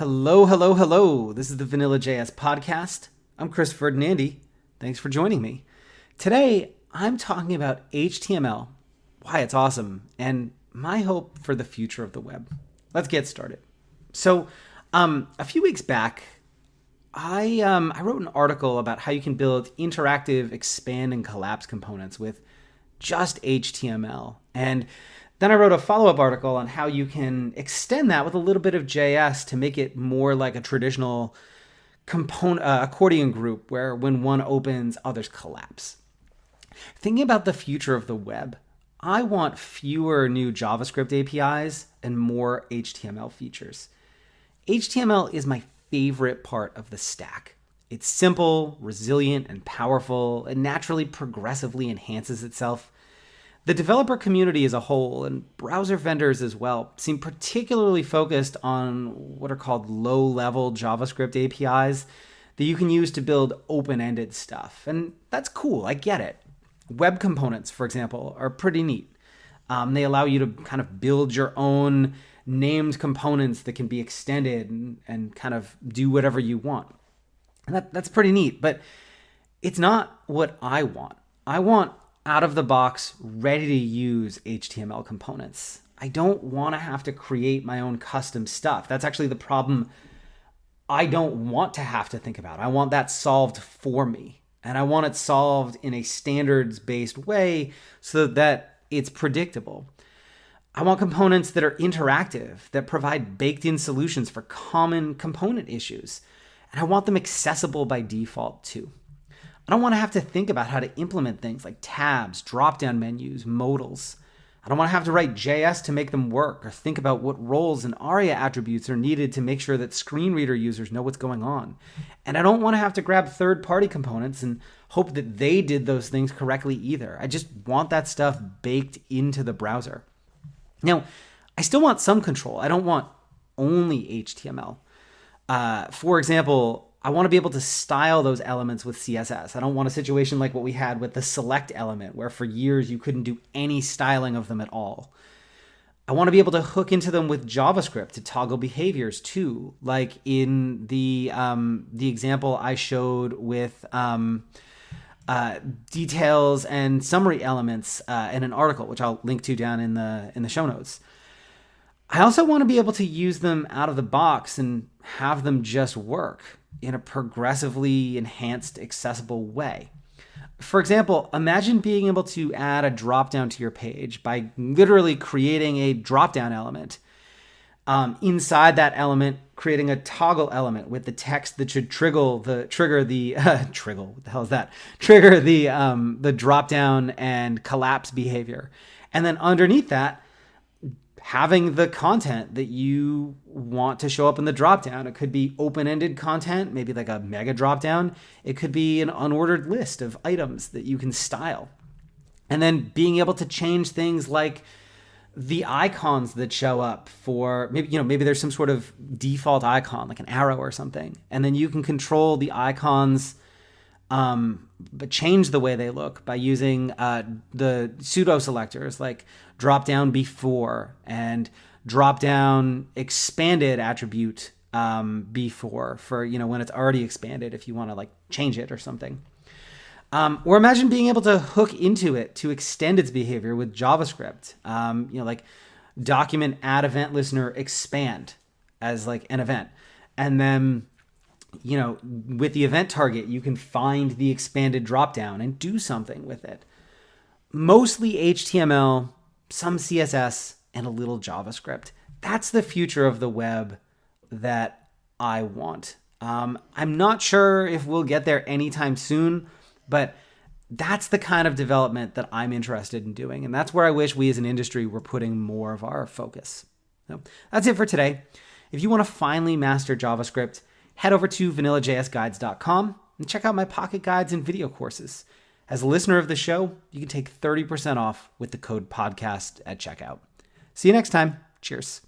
Hello, hello, hello. This is the Vanilla JS podcast. I'm Chris Ferdinandi. Thanks for joining me. Today, I'm talking about HTML, why it's awesome, and my hope for the future of the web. Let's get started. So, a few weeks back, I wrote an article about how you can build interactive expand and collapse components with just HTML. And then I wrote a follow-up article on how you can extend that with a little bit of JS to make it more like a traditional component accordion group where when one opens, others collapse. Thinking about the future of the web, I want fewer new JavaScript APIs and more HTML features. HTML is my favorite part of the stack. It's simple, resilient, and powerful. It naturally progressively enhances itself. The developer community as a whole, and browser vendors as well, seem particularly focused on what are called low-level JavaScript APIs that you can use to build open-ended stuff. And that's cool, I get it. Web components, for example, are pretty neat. They allow you to kind of build your own named components that can be extended and kind of do whatever you want. And that's pretty neat, but it's not what I want. I want out-of-the-box, ready-to-use HTML components. I don't want to have to create my own custom stuff. That's actually the problem I don't want to have to think about. I want that solved for me. And I want it solved in a standards-based way so that it's predictable. I want components that are interactive, that provide baked-in solutions for common component issues. And I want them accessible by default, too. I don't want to have to think about how to implement things like tabs, drop-down menus, modals. I don't want to have to write JS to make them work or think about what roles and ARIA attributes are needed to make sure that screen reader users know what's going on. And I don't want to have to grab third-party components and hope that they did those things correctly either. I just want that stuff baked into the browser. Now, I still want some control. I don't want only HTML. For example, I want to be able to style those elements with CSS. I don't want a situation like what we had with the select element, where for years you couldn't do any styling of them at all. I want to be able to hook into them with JavaScript to toggle behaviors too, like in the example I showed with details and summary elements in an article, which I'll link to down in the show notes. I also want to be able to use them out of the box and have them just work in a progressively enhanced, accessible way. For example, imagine being able to add a drop-down to your page by literally creating a drop-down element. Inside that element, creating a toggle element with the text that should trigger the drop-down and collapse behavior. And then underneath that, having the content that you want to show up in the dropdown. It could be open-ended content, maybe like a mega dropdown. It could be an unordered list of items that you can style. And then being able to change things like the icons that show up for maybe there's some sort of default icon, like an arrow or something. And then you can control the icons, but change the way they look by using the pseudo selectors like drop down before and drop down expanded attribute before for when it's already expanded if you want to like change it or something. Or imagine being able to hook into it to extend its behavior with JavaScript. Like document add event listener expand as like an event, and then with the event target, you can find the expanded dropdown and do something with it. Mostly HTML, some CSS, and a little JavaScript. That's the future of the web that I want. I'm not sure if we'll get there anytime soon, but that's the kind of development that I'm interested in doing. And that's where I wish we as an industry were putting more of our focus. So that's it for today. If you want to finally master JavaScript, head over to vanillajsguides.com and check out my pocket guides and video courses. As a listener of the show, you can take 30% off with the code podcast at checkout. See you next time. Cheers.